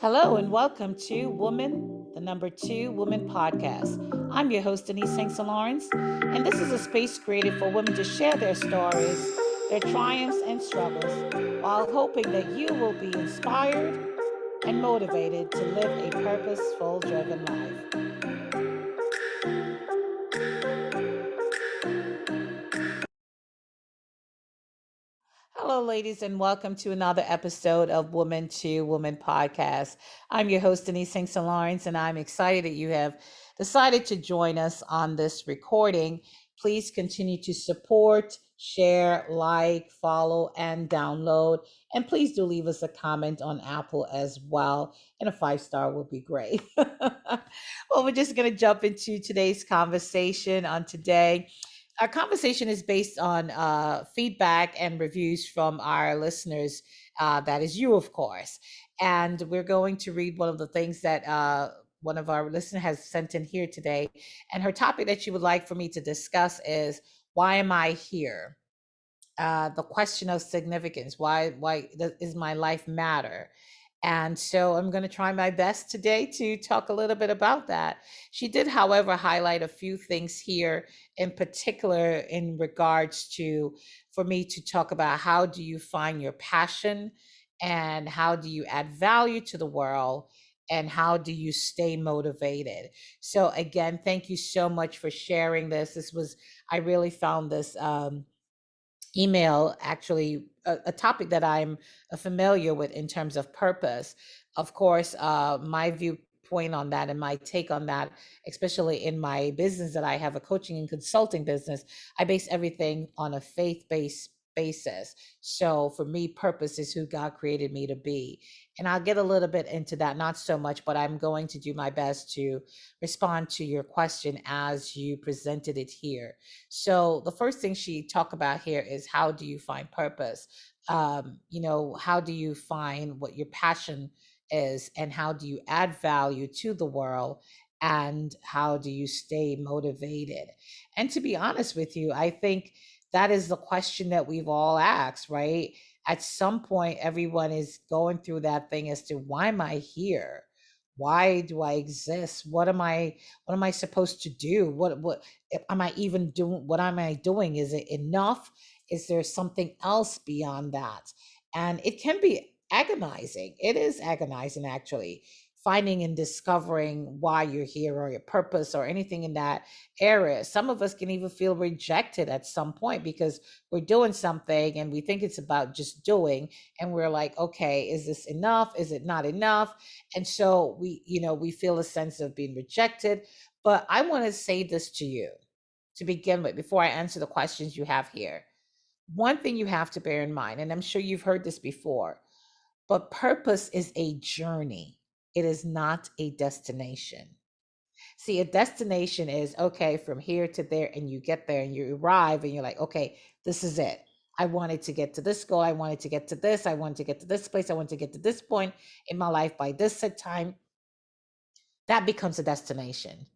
Hello and welcome to Woman, the number two Woman podcast. I'm your host, Denise St. Lawrence, and this is a space created for women to share their stories, their triumphs and struggles, while hoping that you will be inspired and motivated to live a purposeful, driven life. Hello, ladies, and welcome to another episode of Woman to Woman podcast. I'm your host, Denise St. Lawrence, and I'm excited that you have decided to join us on this recording. Please continue to support, share, like, follow, and download. And please do leave us a comment on Apple as well. And a 5-star would be great. Well, we're just going to jump into today's conversation on today. Our conversation is based on feedback and reviews from our listeners. That is you, of course. And we're going to read one of the things that one of our listeners has sent in here today. And her topic that she would like for me to discuss is, why am I here? The question of significance. Why does my life matter? And so I'm going to try my best today to talk a little bit about that. She did, however, highlight a few things here in particular in regards to, for me to talk about, how do you find your passion and how do you add value to the world and how do you stay motivated? So again, thank you so much for sharing this. I really found this email actually a topic that I'm familiar with in terms of purpose. Of course, my viewpoint on that and my take on that, especially in my business that I have, a coaching and consulting business, I base everything on a faith-based basis. So for me, purpose is who God created me to be. And I'll get a little bit into that, not so much, but I'm going to do my best to respond to your question as you presented it here. So the first thing she talked about here is, how do you find purpose? How do you find what your passion is, and how do you add value to the world, and how do you stay motivated? And to be honest with you, I think that is the question that we've all asked, right? At some point, everyone is going through that thing as to, why am I here? Why do I exist? What am I supposed to do? What am I even doing? What am I doing? Is it enough? Is there something else beyond that? And it can be agonizing. It is agonizing, actually, finding and discovering why you're here, or your purpose, or anything in that area. Some of us can even feel rejected at some point because we're doing something and we think it's about just doing, and we're like, okay, is this enough? Is it not enough? And so we feel a sense of being rejected. But I want to say this to you to begin with, before I answer the questions you have here. One thing you have to bear in mind, and I'm sure you've heard this before, but purpose is a journey. It is not a destination. See, a destination is, okay, from here to there, and you get there and you arrive and you're like, okay, this is it. I wanted to get to this goal. I wanted to get to this. I wanted to get to this place. I wanted to get to this point in my life by this set time. That becomes a destination.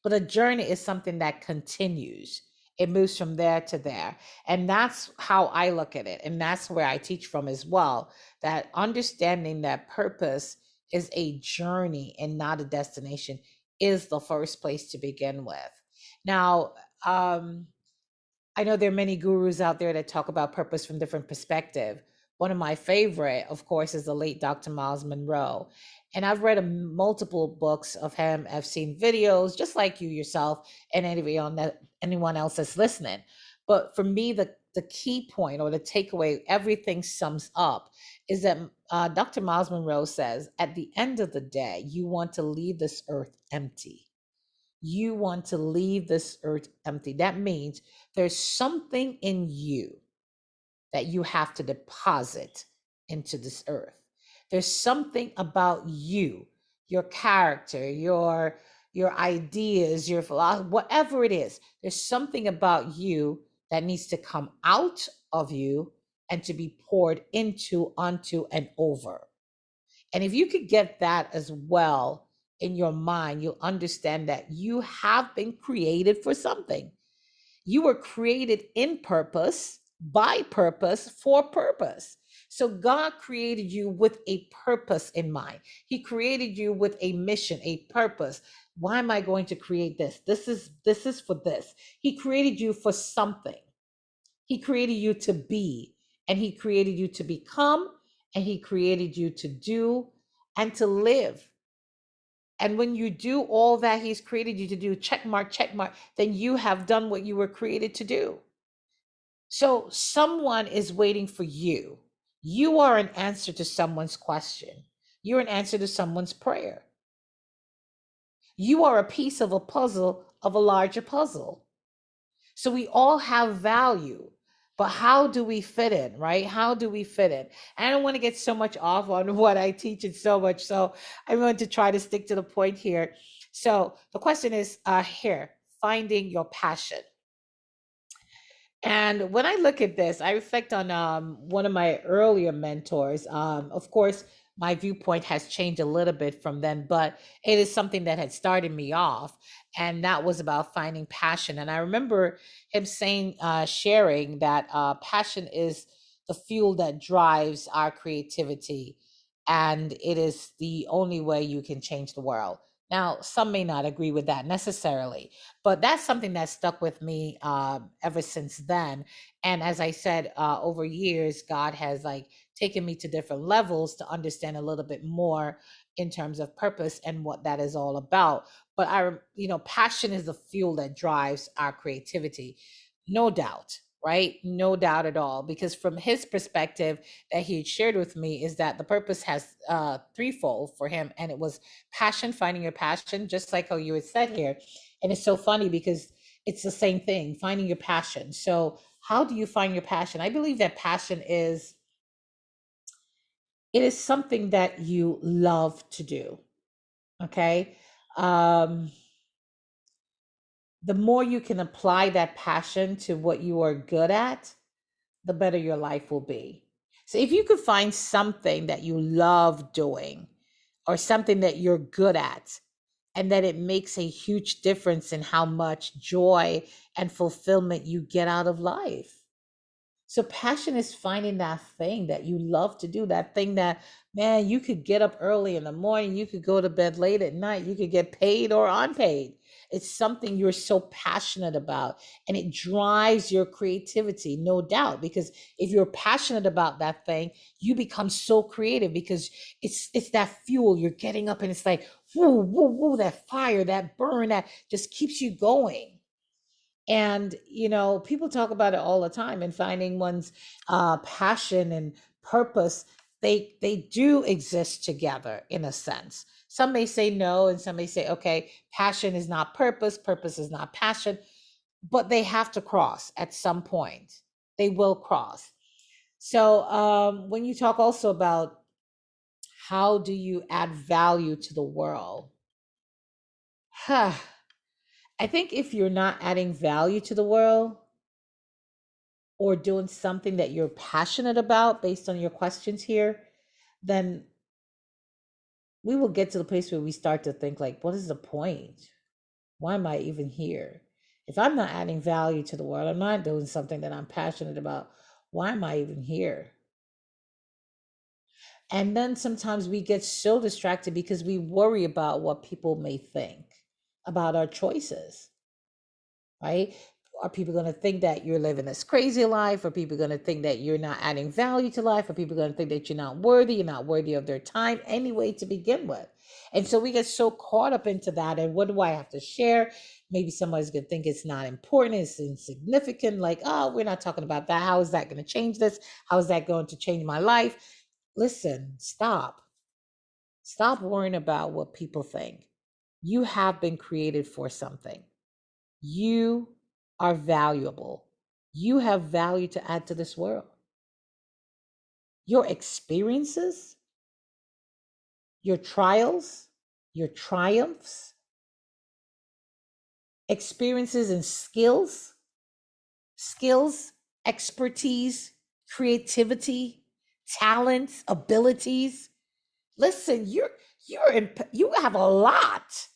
But a journey is something that continues. It moves from there to there. And that's how I look at it. And that's where I teach from as well, that understanding that purpose is a journey and not a destination is the first place to begin with. Now, I know there are many gurus out there that talk about purpose from different perspective. One of my favorite, of course, is the late Dr. Miles Monroe. And I've read multiple books of him. I've seen videos, just like you yourself and anyone else that's listening. But for me, the key point, or the takeaway, everything sums up, is that Dr. Miles Monroe says, at the end of the day, you want to leave this earth empty. You want to leave this earth empty. That means there's something in you that you have to deposit into this earth. There's something about you, your character, your ideas, your philosophy, whatever it is. There's something about you that needs to come out of you and to be poured into, onto, and over. And if you could get that as well in your mind, you'll understand that you have been created for something. You were created in purpose, by purpose, for purpose. So God created you with a purpose in mind. He created you with a mission, a purpose. Why am I going to create this? This is for this. He created you for something. He created you to be, and he created you to become, and he created you to do and to live. And when you do all that he's created you to do, check mark, then you have done what you were created to do. So someone is waiting for you. You are an answer to someone's question. You're an answer to someone's prayer. You are a piece of a puzzle of a larger puzzle. So we all have value, but how do we fit in, right? How do we fit in? I don't want to get so much off on what I teach and so much. So I'm going to try to stick to the point here. So the question is here, finding your passion. And when I look at this, I reflect on one of my earlier mentors. Of course, my viewpoint has changed a little bit from then, but it is something that had started me off, and that was about finding passion. And I remember him saying, sharing that passion is the fuel that drives our creativity, and it is the only way you can change the world. Now, some may not agree with that necessarily, but that's something that stuck with me ever since then. And as I said, over years, God has like taken me to different levels to understand a little bit more in terms of purpose and what that is all about. But passion is the fuel that drives our creativity, no doubt. Right? No doubt at all. Because from his perspective that he had shared with me is that the purpose has threefold for him. And it was passion, finding your passion, just like how you had said here. And it's so funny because it's the same thing, finding your passion. So how do you find your passion? I believe that passion is something that you love to do. Okay. Um, the more you can apply that passion to what you are good at, the better your life will be. So if you could find something that you love doing or something that you're good at, and that it makes a huge difference in how much joy and fulfillment you get out of life. So passion is finding that thing that you love to do, that thing that, man, you could get up early in the morning, you could go to bed late at night, you could get paid or unpaid. It's something you're so passionate about, and it drives your creativity, no doubt, because if you're passionate about that thing, you become so creative because it's that fuel. You're getting up and it's like, woo, woo, woo, that fire, that burn, that just keeps you going. And people talk about it all the time, and finding one's passion and purpose, they do exist together in a sense. Some may say no, and some may say, okay, passion is not purpose, purpose is not passion, but they have to cross at some point. They will cross. So when you talk also about how do you add value to the world, I think if you're not adding value to the world, or doing something that you're passionate about based on your questions here, then we will get to the place where we start to think like, what is the point? Why am I even here? If I'm not adding value to the world, I'm not doing something that I'm passionate about, why am I even here? And then sometimes we get so distracted because we worry about what people may think about our choices, right? Are people going to think that you're living this crazy life? Are people going to think that you're not adding value to life? Are people going to think that you're not worthy of their time anyway to begin with? And so we get so caught up into that. And what do I have to share? Maybe somebody's going to think it's not important, it's insignificant. Like, oh, we're not talking about that. How is that going to change this? How is that going to change my life? Listen, stop. Stop worrying about what people think. You have been created for something. You are valuable. You have value to add to this world. Your experiences, your trials, your triumphs, experiences and skills, expertise, creativity, talents, abilities. Listen, you have a lot.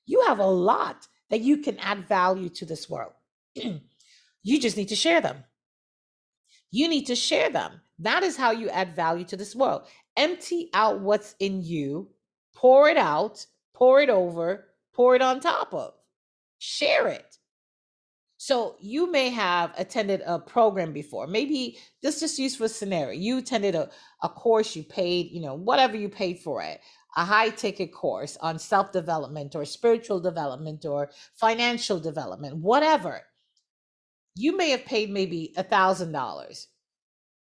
You have a lot that you can add value to this world. You just need to share them. You need to share them. That is how you add value to this world. Empty out what's in you, pour it out, pour it over, pour it on top of. Share it. So you may have attended a program before. Maybe let's just use for a scenario. You attended a course, you paid, whatever you paid for it, a high ticket course on self development or spiritual development or financial development, whatever. You may have paid maybe $1,000.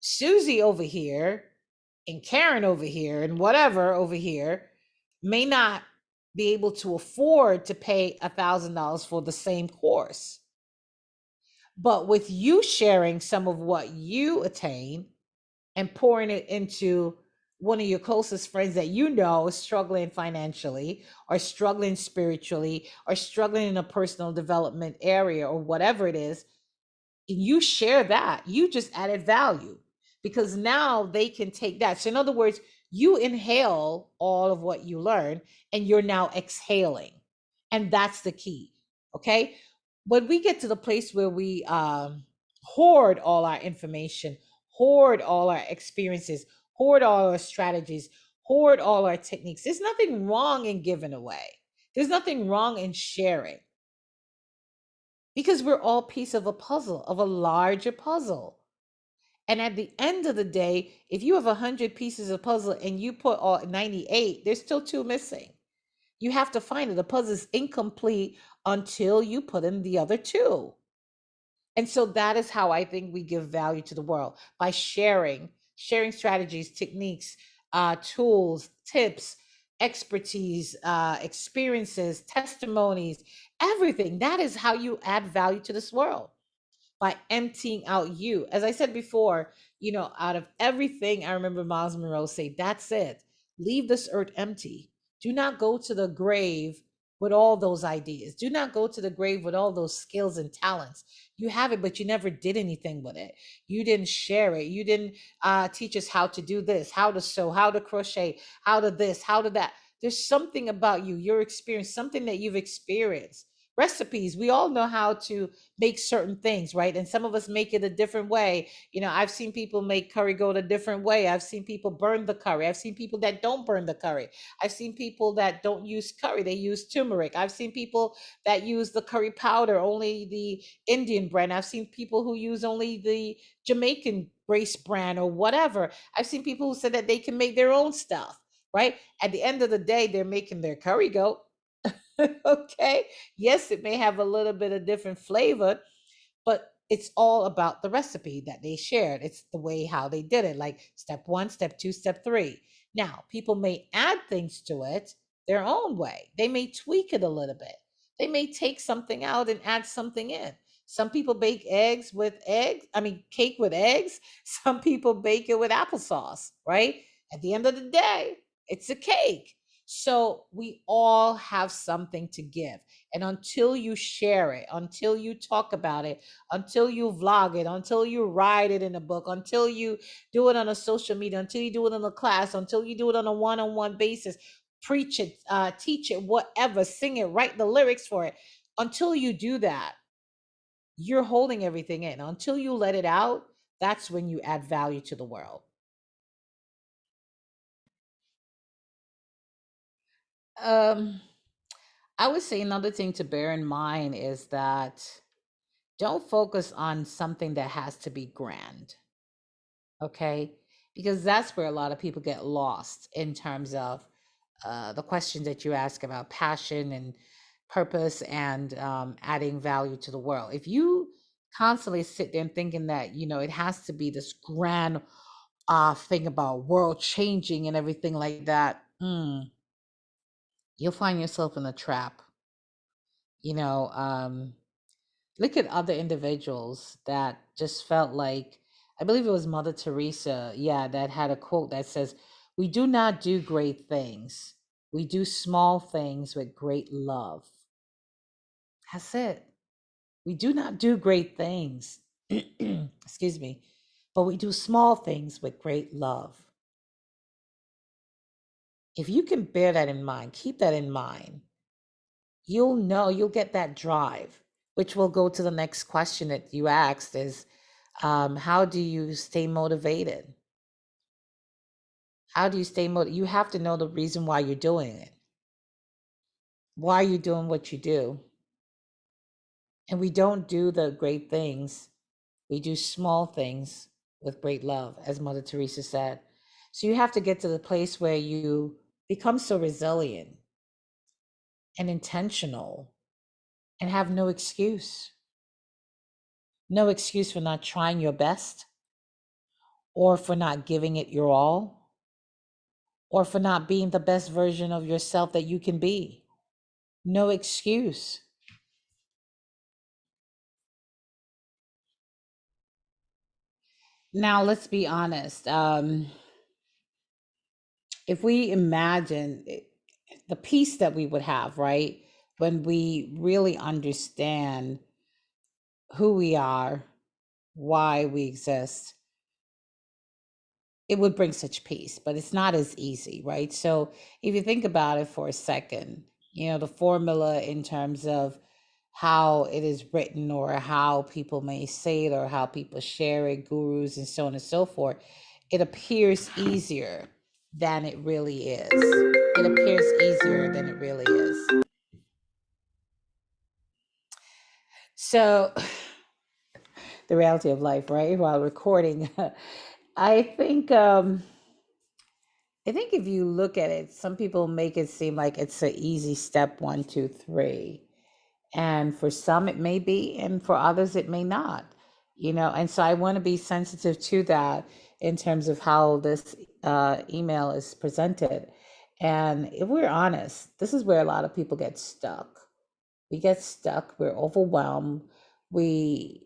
Susie over here and Karen over here and whatever over here may not be able to afford to pay $1,000 for the same course. But with you sharing some of what you attain and pouring it into one of your closest friends that you know is struggling financially or struggling spiritually or struggling in a personal development area or whatever it is, and you share that, you just added value because now they can take that. So, in other words, you inhale all of what you learn and you're now exhaling. And that's the key. Okay. When we get to the place where we hoard all our information, hoard all our experiences, hoard all our strategies, hoard all our techniques, there's nothing wrong in giving away. There's nothing wrong in sharing because we're all piece of a puzzle, of a larger puzzle. And at the end of the day, if you have 100 pieces of puzzle and you put all 98, there's still two missing. You have to find it. The puzzle is incomplete until you put in the other two. And so that is how I think we give value to the world, by sharing strategies, techniques, tools, tips, expertise, experiences, testimonies, everything. That is how you add value to this world, by emptying out you. As I said before, out of everything, I remember Miles Monroe say, that's it. Leave this earth empty. Do not go to the grave with all those ideas. Do not go to the grave with all those skills and talents. You have it, but you never did anything with it. You didn't share it. You didn't teach us how to do this, how to sew, how to crochet, how to this, how to that. There's something about you, your experience, something that you've experienced. Recipes, we all know how to make certain things, right? And some of us make it a different way. I've seen people make curry go a different way. I've seen people burn the curry. I've seen people that don't burn the curry. I've seen people that don't use curry, they use turmeric. I've seen people that use the curry powder, only the Indian brand. I've seen people who use only the Jamaican Grace brand or whatever. I've seen people who said that they can make their own stuff, right? At the end of the day, they're making their curry goat. Okay. Yes, it may have a little bit of different flavor, but it's all about the recipe that they shared. It's the way how they did it, like step 1, step 2, step 3. Now, people may add things to it their own way. They may tweak it a little bit. They may take something out and add something in. Some people bake cake with eggs. Some people bake it with applesauce, right? At the end of the day, it's a cake. So we all have something to give. And until you share it, until you talk about it, until you vlog it, until you write it in a book, until you do it on a social media, until you do it in a class, until you do it on a one-on-one basis, preach it, teach it, whatever, sing it, write the lyrics for it. Until you do that, you're holding everything in. Until you let it out, that's when you add value to the world. Um, I would say another thing to bear in mind is that don't focus on something that has to be grand. Okay. Because that's where a lot of people get lost in terms of the questions that you ask about passion and purpose and adding value to the world. If you constantly sit there and thinking that, it has to be this grand thing about world changing and everything like that, you'll find yourself in a trap. You know, look at other individuals that just felt like, I believe it was Mother Teresa, yeah, that had a quote that says, "We do not do great things. We do small things with great love." That's it. We do not do great things, excuse me, but we do small things with great love. If you can bear that in mind, keep that in mind, you'll get that drive, which will go to the next question that you asked is, How do you stay motivated? How do you stay motivated? You have to know the reason why you're doing it. Why are you doing what you do? And we don't do the great things. We do small things with great love, as Mother Teresa said. So you have to get to the place where you become so resilient and intentional and have no excuse. No excuse for not trying your best, or for not giving it your all, or for not being the best version of yourself that you can be. No excuse. Now, let's be honest. If we imagine the peace that we would have, right? When we really understand who we are, why we exist, it would bring such peace, but it's not as easy, right? So if you think about it for a second, the formula in terms of how it is written or how people may say it or how people share it, gurus and so on and so forth, it appears easier than it really is. It appears easier than it really is. So the reality of life, right? While recording, I think I think if you look at it, some people make it seem like it's an easy step, one, two, three. And for some it may be, and for others it may not. And so I want to be sensitive to that in terms of how this email is presented. And if we're honest, this is where a lot of people get stuck. We get stuck, we're overwhelmed, we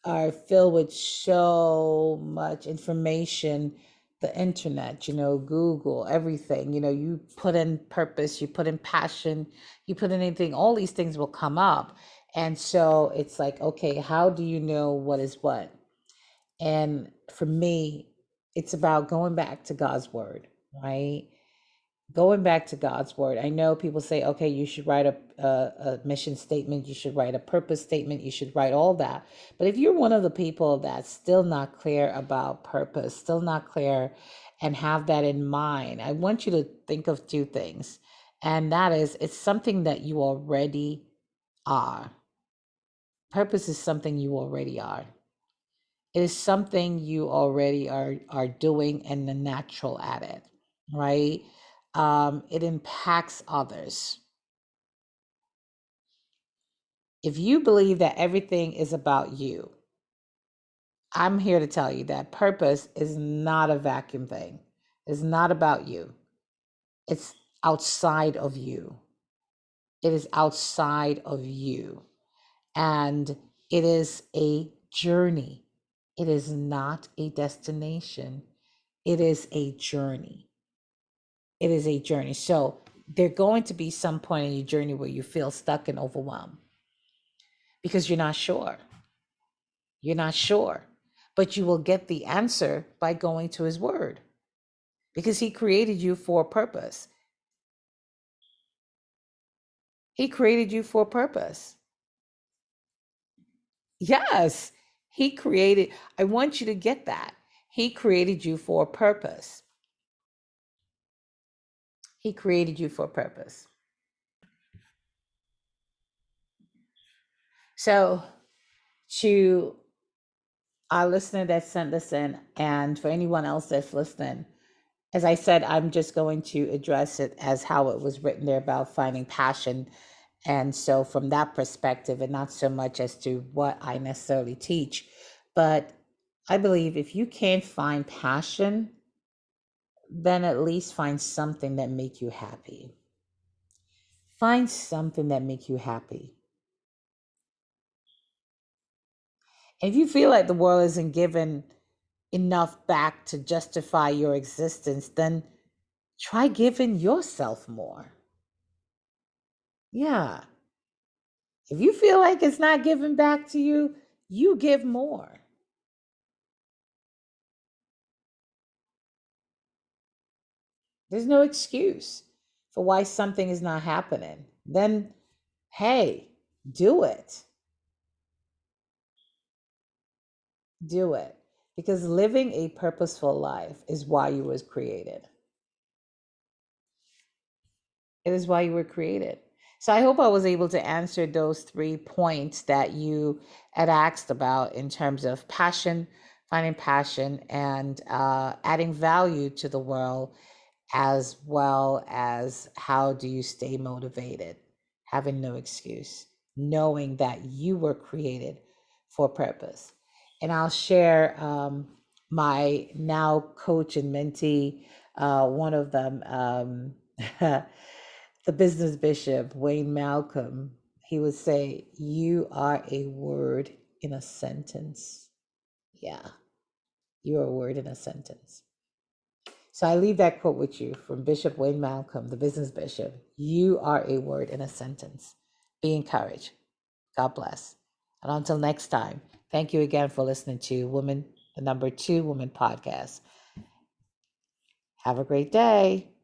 are filled with so much information, the internet, Google, everything. You put in purpose, you put in passion, you put in anything, all these things will come up. And so it's like, okay, how do you know what is what? And for me, it's about going back to God's word, right? Going back to God's word. I know people say, okay, you should write a mission statement, you should write a purpose statement, you should write all that. But if you're one of the people that's still not clear about purpose, still not clear, and have that in mind, I want you to think of two things. And that is, it's something that you already are. Purpose is something you already are. It is something you already are doing and the natural at it, right? It impacts others. If you believe that everything is about you, I'm here to tell you that purpose is not a vacuum thing. It's not about you. It's outside of you. It is outside of you. And it is a journey. It is not a destination. It is a journey. It is a journey. So there's going to be some point in your journey where you feel stuck and overwhelmed because you're not sure. You're not sure. But you will get the answer by going to his word because he created you for a purpose. He created you for a purpose. Yes, he created. I want you to get that. He created you for a purpose. He created you for a purpose. So, to our listener that sent this in, and for anyone else that's listening, as I said, I'm just going to address it as how it was written there about finding passion. And so, from that perspective, and not so much as to what I necessarily teach, but I believe if you can't find passion, then at least find something that make you happy. Find something that make you happy. And if you feel like the world isn't given enough back to justify your existence, then try giving yourself more. Yeah. If you feel like it's not given back to you, you give more. There's no excuse for why something is not happening. Then, hey, do it. Do it. Because living a purposeful life is why you was created. It is why you were created. So I hope I was able to answer those 3 points that you had asked about in terms of passion, finding passion, and adding value to the world, as well as how do you stay motivated, having no excuse, knowing that you were created for purpose. And I'll share my now coach and mentee, one of them. The business bishop, Wayne Malcolm, he would say, "You are a word in a sentence." Yeah, you're a word in a sentence. So I leave that quote with you from Bishop Wayne Malcolm, the business bishop. You are a word in a sentence. Be encouraged. God bless. And until next time, thank you again for listening to Woman, the number 2 Woman podcast. Have a great day.